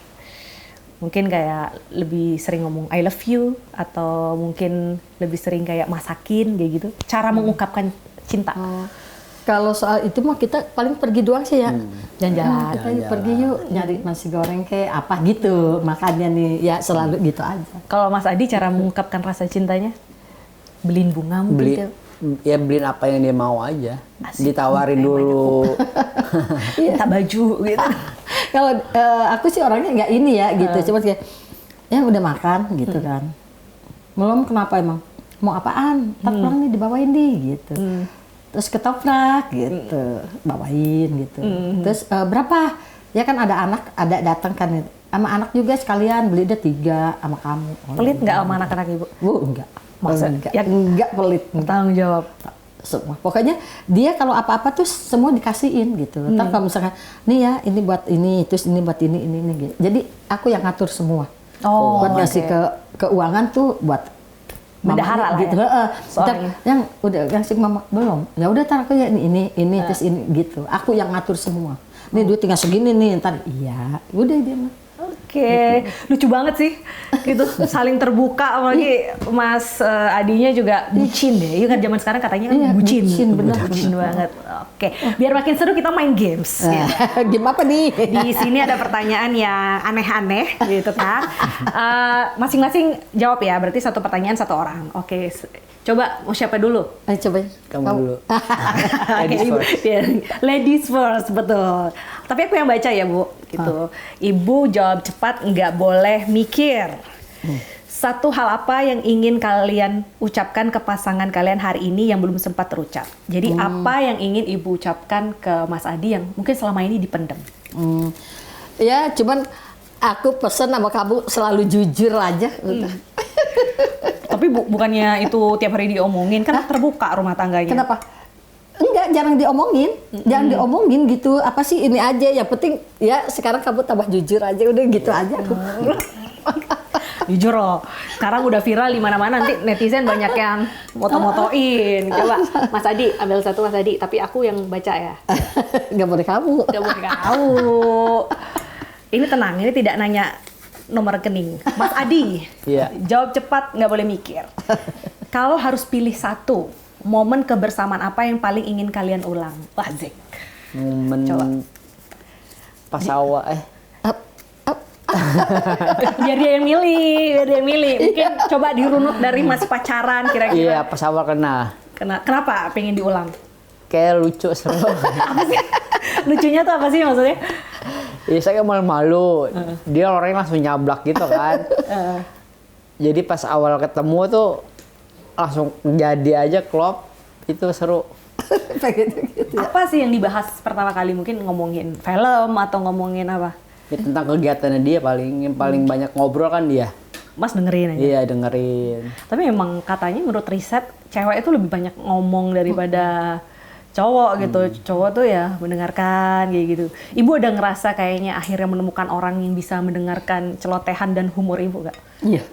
Mungkin kayak lebih sering ngomong I love you, atau mungkin lebih sering kayak masakin kayak gitu. Cara mengungkapkan cinta. Kalau soal itu mah kita paling pergi doang sih ya. Jalan-jalan. Jalan-jalan. Pergi yuk nyari nasi goreng kayak apa gitu. Makannya nih ya selalu gitu aja. Kalau Mas Adi cara mengungkapkan rasa cintanya? Beliin bunga mungkin. Beliin apa yang dia mau aja. Ditawarin dulu. Minta baju gitu. Kalau aku sih orangnya nggak ini ya gitu. Cuma kayak ya udah makan gitu kan. Belum kenapa emang? Mau apaan? Ntar pulang nih dibawain nih gitu. Terus ketoprak gitu, bawain gitu. Terus berapa? Ya kan ada anak, ada datang kan, sama anak juga sekalian beli deh 3 sama kamu. Pelit nggak sama anak-anak ibu? Bu enggak. Masa? Enggak, Ya- enggak pelit. Tanggung jawab. Semua. Pokoknya dia kalau apa-apa tuh semua dikasihin gitu. Ntar kalau misalkan, nih ya ini buat ini, terus ini buat ini gitu. Jadi aku yang ngatur semua. Oh, Buat ngasih oke. keuangan tuh buat Bendahara lah gitu. ya, Ntar seorang ini. yang udah ngasih mama belum. Ya udah tar aku ya ini terus ini gitu. Aku yang ngatur semua. Nih duit tinggal segini nih, ntar iya. Udah dia mah. Oke, lucu banget sih, gitu saling terbuka, apalagi Mas Adinya juga bucin deh. Iya kan zaman sekarang katanya kan Iya, bucin, bucin, bener. bucin banget. Oke, biar makin seru kita main games. gitu. Game apa nih? Di sini ada pertanyaan yang aneh-aneh, gitu kan. Masing-masing jawab ya, berarti satu pertanyaan satu orang. Oke, coba mau siapa dulu? Ayo coba. Kamu dulu. Oke, Ibu. Ya, ladies first, betul. Tapi aku yang baca ya, Bu. Gitu. Ibu jawab cepat, nggak boleh mikir. Satu hal apa yang ingin kalian ucapkan ke pasangan kalian hari ini yang belum sempat terucap? Jadi apa yang ingin Ibu ucapkan ke Mas Adi yang mungkin selama ini dipendam? Ya, cuman aku pesen sama kamu selalu jujur aja. Udah. Tapi bukannya itu tiap hari diomongin, kan terbuka rumah tangganya. Kenapa? Enggak, jarang diomongin. Jangan diomongin gitu. Apa sih ini aja, yang penting ya sekarang kamu tambah jujur aja, udah gitu aja. Jujur loh, sekarang udah viral di mana-mana, nanti netizen banyak yang moto-motoin. Coba Mas Adi, ambil satu Mas Adi, tapi aku yang baca ya. Nggak boleh kamu. Gak boleh kamu. Ini tenang, ini tidak nanya nomor rekening. Mas Adi, Iya. jawab cepat, nggak boleh mikir. Kalau harus pilih satu, momen kebersamaan apa yang paling ingin kalian ulang? Wah, Zik. Momen Coba. pas awal Biar dia yang milih. Mungkin coba dirunut dari masih pacaran iya kira-kira. pas awal kenal. Kenapa pengen diulang? Kayak lucu seru. Apa sih? Lucunya tuh apa sih maksudnya? Iya saya kayak malu-malu. Dia orangnya langsung nyablak gitu kan. Jadi pas awal ketemu tuh langsung jadi aja klop. Itu seru. Gitu. Apa sih yang dibahas pertama kali? Mungkin ngomongin film atau ngomongin apa? Ya, tentang kegiatannya dia yang paling banyak ngobrol kan dia. Mas dengerin aja. Iya dengerin. Tapi memang katanya menurut riset cewek itu lebih banyak ngomong daripada cowok gitu. Cowok tuh ya mendengarkan kayak gitu. Ibu ada ngerasa kayaknya akhirnya menemukan orang yang bisa mendengarkan celotehan dan humor Ibu gak? Iya.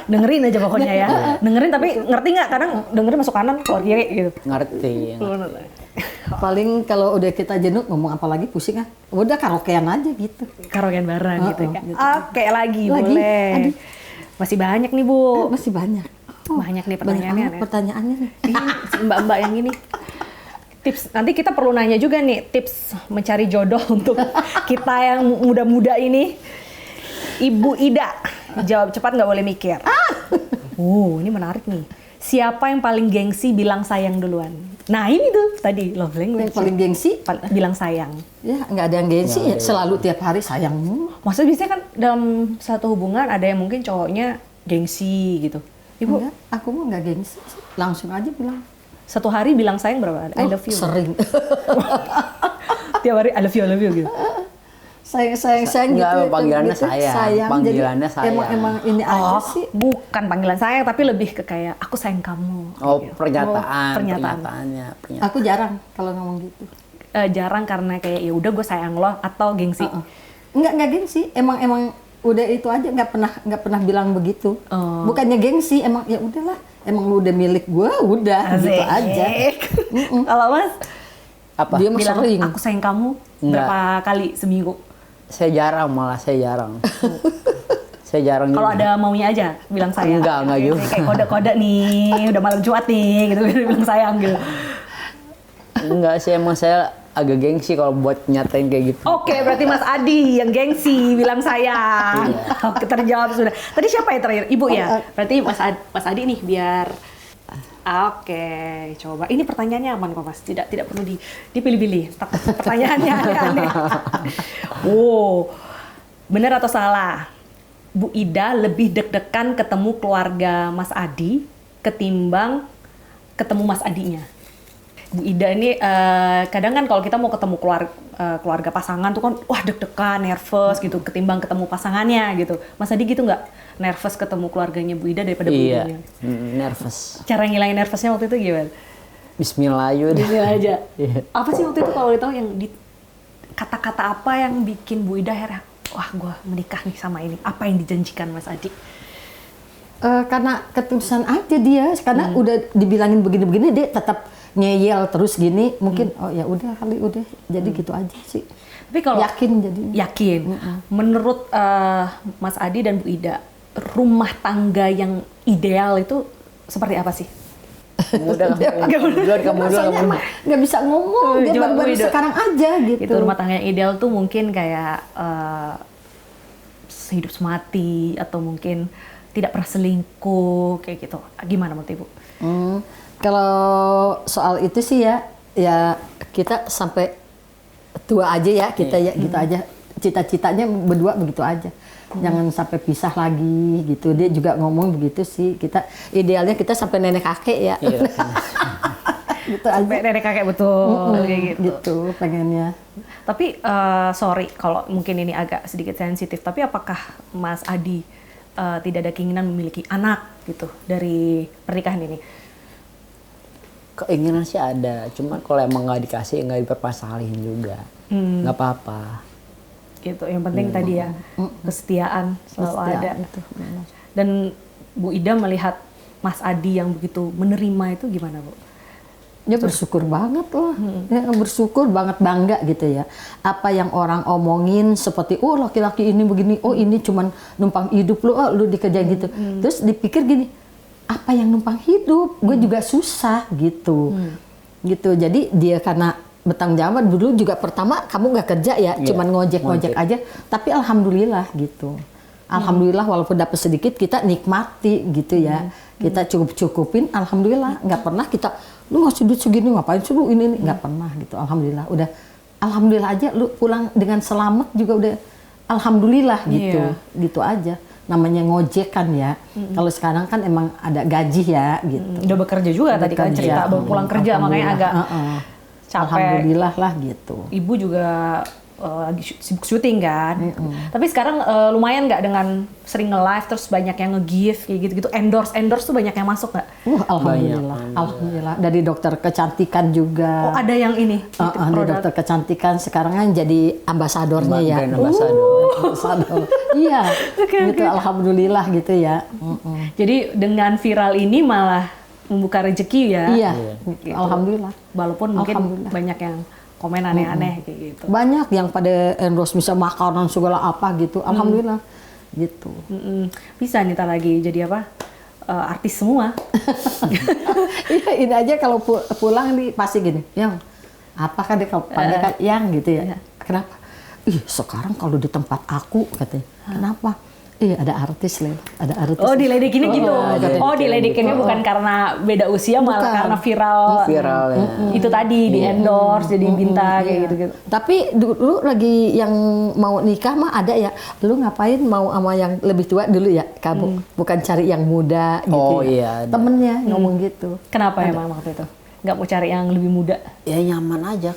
Dengerin aja pokoknya ya. Dengerin tapi ngerti nggak? Kadang dengerin masuk kanan keluar kiri gitu. Ngerti. Paling kalau udah kita jenuh ngomong apa lagi pusing ah. Udah karaokean aja gitu. Karaokean bareng gitu ya. Gitu. Oke lagi Lagi, boleh. aduh. Masih banyak nih Bu. Masih banyak. Banyak nih pertanyaannya. Banyak banget pertanyaannya nih. Ini si mbak-mbak yang ini. Tips, nanti kita perlu nanya juga nih tips mencari jodoh untuk kita yang muda-muda ini. Ibu Ida, jawab cepat nggak boleh mikir. Ini menarik nih. Siapa yang paling gengsi bilang sayang duluan? Nah ini tuh tadi love language. Yang paling gengsi, Bilang sayang. ya nggak ada yang gengsi ya. Selalu tiap hari sayangmu. Maksudnya biasanya kan dalam satu hubungan ada yang mungkin cowoknya gengsi gitu. Ibu, Enggak, aku mah nggak gengsi sih. Langsung aja bilang. satu hari bilang sayang berapa? I love you. Sering. Tiap hari I love you gitu. sayang Enggak, gitu. panggilannya gitu. sayang. Panggilannya Jadi, sayang. Emang ini aja sih. Bukan panggilan sayang, tapi lebih ke kayak aku sayang kamu. Oh Gitu. pernyataan. Pernyataan. Pernyataannya. Aku jarang kalau ngomong gitu. Jarang karena kayak ya udah gue sayang lo atau gengsi. Enggak gengsi. Emang udah itu aja, nggak pernah bilang begitu. Oh. Bukannya gengsi, emang ya udahlah. Emang lu udah milik gue, udah gitu aja. Kalau Mas Apa? Dia mah bilang sering. aku sayang kamu berapa kali seminggu? Saya jarang malah, saya jarang. Saya jarang. Kalau juga. ada maunya aja bilang sayang. Enggak juga. Kayak kode-kode nih, udah malam Jumat nih, gitu bilang sayang gitu. Enggak sih, emang saya agak gengsi kalau buat nyatain kayak gitu. Oke, berarti Mas Adi yang gengsi bilang sayang. Oke, terjawab sudah. Tadi siapa yang terakhir? Ibu ya? Berarti Mas Adi nih biar. Oke, coba. Ini pertanyaannya aman kok Mas. Tidak perlu dipilih-pilih. Pertanyaannya aneh-aneh. Benar atau salah? Bu Ida lebih deg-degan ketemu keluarga Mas Adi ketimbang ketemu Mas Adinya. Bu Ida ini kadang kan kalau kita mau ketemu keluarga pasangan tuh kan wah deg-degan, nervous gitu ketimbang ketemu pasangannya gitu. Mas Adi gitu nggak nervous ketemu keluarganya Bu Ida daripada Bu Idanya? Nervous. Cara ngilangin nervousnya waktu itu gimana? Bismillah yuk. Bismillah aja. Iya. Apa sih waktu itu kalau boleh tahu yang kata-kata apa yang bikin Bu Ida akhirnya wah gue menikah nih sama ini? Apa yang dijanjikan Mas Adi? Karena ketulusan aja dia, karena udah dibilangin begini-begini dia tetap ngeyel terus gini, mungkin oh ya udah kali udah jadi gitu aja sih. Tapi kalau Yakin jadinya. Yakin. Menurut Mas Adi dan Bu Ida, rumah tangga yang ideal itu seperti apa sih? Kamu Rasanya nggak bisa ngomong, dia Coba baru-baru Bu Ida. sekarang aja gitu. Itu rumah tangga yang ideal tuh mungkin kayak hidup semati atau mungkin tidak pernah selingkuh kayak gitu. Gimana menurut Ibu? Kalau soal itu sih ya kita sampai tua aja ya kita ya gitu aja. cita-citanya berdua begitu aja. Jangan sampai pisah lagi gitu. Dia juga ngomong begitu sih. Kita idealnya kita sampai nenek kakek ya. Iya. Gitu aja. Sampai nenek kakek betul kayak gitu. Gitu pengennya. Tapi sorry kalau mungkin ini agak sedikit sensitif, tapi apakah Mas Adi tidak ada keinginan memiliki anak gitu dari pernikahan ini? Keinginan sih ada, cuman kalau emang nggak dikasih nggak dipermasalahin juga, nggak apa-apa. Gitu. Yang penting tadi ya kesetiaan selalu ada. Itu, benar. Dan Bu Ida melihat Mas Adi yang begitu menerima itu gimana, Bu? Ya bersyukur banget lah, ya, bersyukur banget, bangga gitu ya. Apa yang orang omongin seperti, oh laki-laki ini begini, oh ini cuman numpang hidup lu, oh lu dikerjain gitu. Terus dipikir gini, apa yang numpang hidup? Gue juga susah gitu, gitu. Jadi dia karena bertanggung jawab dulu juga pertama kamu nggak kerja ya, cuman ngojek aja. Tapi alhamdulillah gitu. Alhamdulillah walaupun dapat sedikit kita nikmati gitu ya. Kita cukupin, alhamdulillah. Nggak pernah kita lu ngasih duit segini ngapain sih lu ini nggak pernah gitu. Alhamdulillah udah, alhamdulillah aja lu pulang dengan selamat juga udah alhamdulillah gitu. Gitu aja. Namanya ngojek kan ya. Kalau sekarang kan emang ada gaji ya gitu. Udah bekerja juga tadi kan cerita baru pulang kerja makanya agak capek. Alhamdulillah lah gitu. Ibu juga lagi sibuk syuting kan. Tapi sekarang lumayan nggak dengan sering nge-live terus banyak yang nge-give kayak gitu-gitu. Endorse tuh banyak yang masuk nggak? Alhamdulillah. Alhamdulillah. Dari dokter kecantikan juga. Oh ada yang ini? Dari dokter kecantikan sekarang kan jadi ambasadornya ya. Ambasador. Iya. Gitu alhamdulillah gitu ya. Jadi dengan viral ini malah membuka rezeki ya. Iya. Gitu. Alhamdulillah. Walaupun mungkin banyak yang komen aneh-aneh kayak gitu. Banyak yang pada endorse bisa makanan segala apa gitu. Alhamdulillah. Gitu. Bisa nih ntar lagi jadi apa? Artis semua. Iya, ini aja kalau pulang nih pasti gini, yang apa kan dia kalau panggil kan yang gitu ya. Kenapa? Ih, sekarang kalau di tempat aku katanya. Kenapa? Ada artis Lel, ada artis. Oh, diledekinnya gitu. Oh, diledekinnya bukan karena beda usia, malah karena viral. Viral ya. Itu tadi di endorse jadi bintang kayak gitu-gitu. Tapi dulu lagi yang mau nikah mah ada ya. Lu ngapain mau sama yang lebih tua dulu ya, kamu? Bukan cari yang muda gitu. Oh ya. iya. Ada. Temennya ngomong gitu. Kenapa emang waktu itu? Nggak mau cari yang lebih muda? Ya nyaman aja.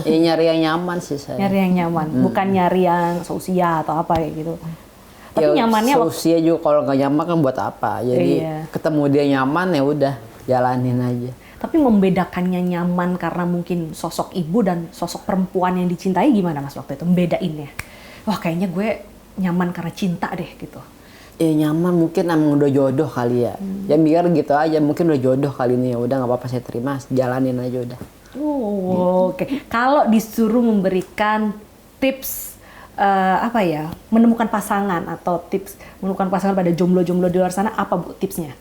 Ya nyari yang nyaman sih saya. Nyari yang nyaman, bukan nyari yang seusia atau apa kayak gitu. Tapi ya, nyamannya seusia juga kalau nggak nyaman kan buat apa? Jadi ketemu dia nyaman ya udah jalanin aja. Tapi membedakannya nyaman karena mungkin sosok ibu dan sosok perempuan yang dicintai gimana Mas waktu itu? Membedainnya. Wah kayaknya gue nyaman karena cinta deh gitu. Ya nyaman mungkin emang udah jodoh kali ya. Ya biar gitu aja, mungkin udah jodoh kali ini ya udah nggak apa-apa saya terima, jalanin aja udah. Oh, oke. Kalau disuruh memberikan tips apa ya, menemukan pasangan atau tips menemukan pasangan pada jomblo-jomblo di luar sana, apa Bu tipsnya?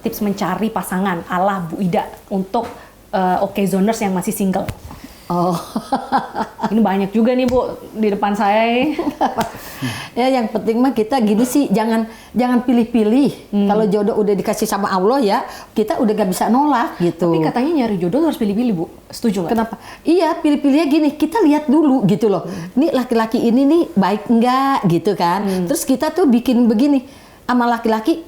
Tips mencari pasangan ala Bu Ida untuk Okezoners yang masih single. Oh. Ini banyak juga nih Bu di depan saya. Ya yang penting mah kita gini sih, jangan pilih-pilih. Kalau jodoh udah dikasih sama Allah ya, kita udah gak bisa nolak gitu. Tapi katanya nyari jodoh harus pilih-pilih Bu, setuju nggak? Kenapa? Iya, pilih-pilihnya gini, kita lihat dulu gitu loh. Nih laki-laki ini nih baik enggak gitu kan. Terus kita tuh bikin begini sama laki-laki,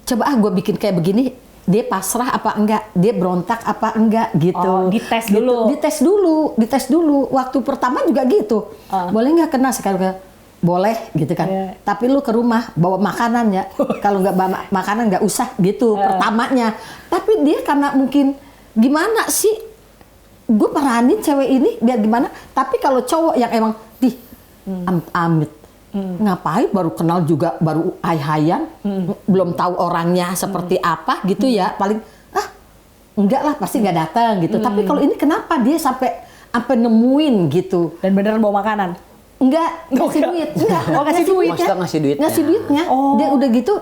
coba gue bikin kayak begini, dia pasrah apa enggak, dia berontak apa enggak gitu. Oh, dites dulu. Dites dulu. Waktu pertama juga gitu. Boleh nggak kena sekarang? Boleh gitu kan. Tapi lu ke rumah bawa makanan ya. Kalau nggak bawa makanan nggak usah gitu pertamanya. Tapi dia karena mungkin gimana sih? Gue peranin cewek ini biar gimana? Tapi kalau cowok yang emang amit ngapain baru kenal juga baru hai-hayan, belum tahu orangnya seperti apa gitu ya, paling enggak lah pasti nggak datang gitu. Tapi kalau ini kenapa dia sampai nemuin gitu Dan beneran bawa makanan? Enggak, ngasih duit. Enggak, ngasih duit. Maksudnya ngasih duitnya? Ngasih duitnya. Dia udah gitu,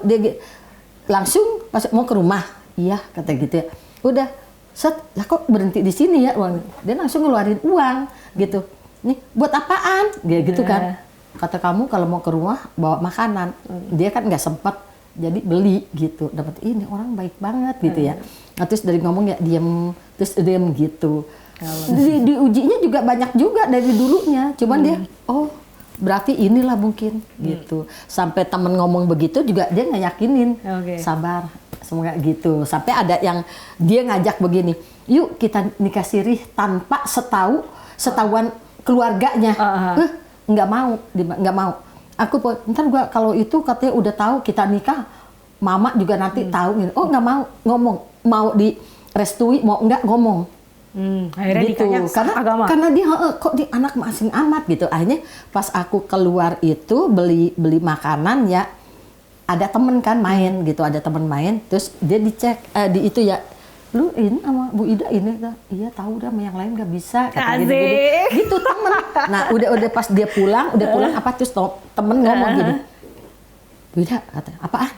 langsung pas mau ke rumah. Iya, kata gitu ya. Udah, set, lah kok berhenti di sini ya uang. Dia langsung ngeluarin uang gitu. Nih, buat apaan? Dia gitu kan. Kata kamu kalau mau ke rumah bawa makanan. Dia kan nggak sempat, jadi beli gitu. Dapat ini orang baik banget gitu ya. Nah, terus dari ngomong ya diam, terus diam gitu. Di ujinya juga banyak juga dari dulunya. Cuman dia, oh berarti inilah mungkin gitu. Sampai temen ngomong begitu juga dia nggak yakinin. Sabar, semoga gitu. Sampai ada yang dia ngajak begini, yuk kita nikah siri tanpa setahuan keluarganya. Nggak mau. Aku ntar gua kalau itu katanya udah tahu kita nikah, mama juga nanti tahu gitu. Oh nggak mau ngomong, mau direstui mau nggak ngomong. Akhirnya gitu. Karena dia kok dia anak asing amat gitu. Akhirnya pas aku keluar itu beli makanan ya, ada temen kan main gitu, ada temen main, terus dia dicek di itu ya, lu ini sama Bu Ida ini, iya tahu dah, sama yang lain nggak bisa kata gitu temen. Nah udah pas dia pulang apa terus temen ngomong gini, Bu Ida katanya apaan?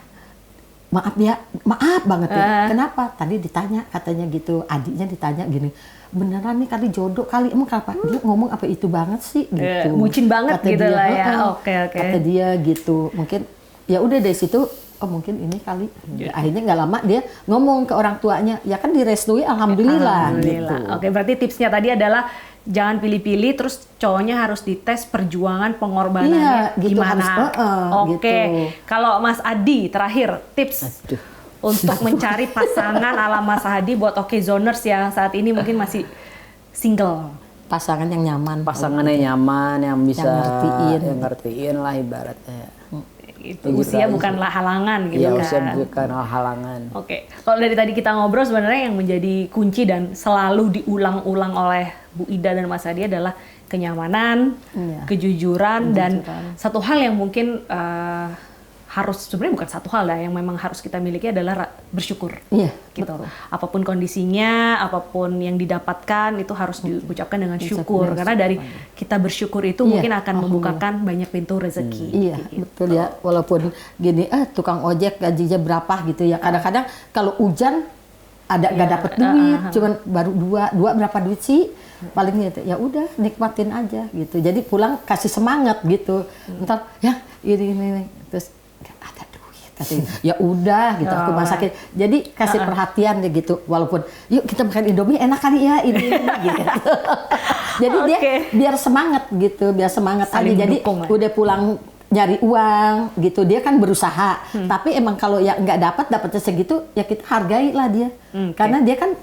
Maaf banget ya. Kenapa? Tadi ditanya katanya gitu, adiknya ditanya gini, beneran nih kali jodoh kali, emang kenapa? Dia ngomong apa itu banget sih gitu. Bucin banget kata gitu dia, lah ya. Oke. Kata dia gitu, mungkin ya udah dari situ, oh mungkin ini kali. Akhirnya nggak lama dia ngomong ke orang tuanya, ya kan direstui alhamdulillah. Gitu. Oke, berarti tipsnya tadi adalah jangan pilih-pilih, terus cowoknya harus dites perjuangan pengorbanannya gitu, gimana. Oke, gitu. Kalau Mas Adi terakhir tips untuk mencari pasangan ala Mas Adi buat Okezoners yang saat ini mungkin masih single. Pasangan yang nyaman. Pasangan yang nyaman, yang bisa yang ngertiin lah ibaratnya. Itu usia bukanlah halangan gitu kan. Usia bukanlah halangan. Oke. Kalau dari tadi kita ngobrol sebenarnya yang menjadi kunci dan selalu diulang-ulang oleh Bu Ida dan Mas Adi adalah kenyamanan, kejujuran, dan satu hal yang mungkin harus, sebenarnya bukan satu hal lah, yang memang harus kita miliki adalah bersyukur. Iya, gitu. Betul. Apapun kondisinya, apapun yang didapatkan itu harus diucapkan dengan syukur. Karena dari kita bersyukur itu mungkin akan membukakan banyak pintu rezeki. Iya, gitu. Betul ya. Walaupun gini, tukang ojek gajinya berapa gitu ya. Kadang-kadang kalau hujan ada nggak dapet duit, cuman baru dua berapa duit sih? Paling gitu. Ya udah nikmatin aja gitu. Jadi pulang kasih semangat gitu. Ntar ya ini terus ada duit katanya, ya udah gitu aku masakin, jadi kasih perhatian deh gitu, walaupun yuk kita makan Indomie enak kali ya ini gitu. Jadi dia biar semangat gitu, biar semangat aja. Jadi udah pulang nyari uang gitu, dia kan berusaha, tapi emang kalau ya nggak dapatnya segitu ya kita hargai lah dia, karena dia kan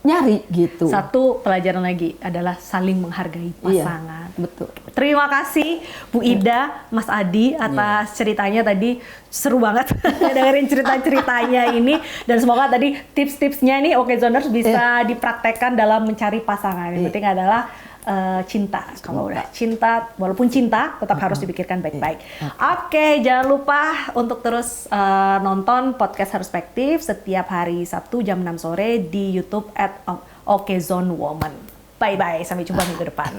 nyari gitu. Satu pelajaran lagi adalah saling menghargai pasangan. Iya, betul. Terima kasih Bu Ida, Mas Adi atas ceritanya tadi, seru banget dengerin cerita-ceritanya ini, dan semoga tadi tips-tipsnya nih Okezoners bisa dipraktekkan dalam mencari pasangan. Yang penting adalah cinta. Kalau udah cinta, walaupun cinta tetap harus dipikirkan baik-baik. Oke, jangan lupa untuk terus nonton podcast Perspektif setiap hari Sabtu jam 6 sore di YouTube @okezonwoman. Bye-bye, sampai jumpa minggu depan.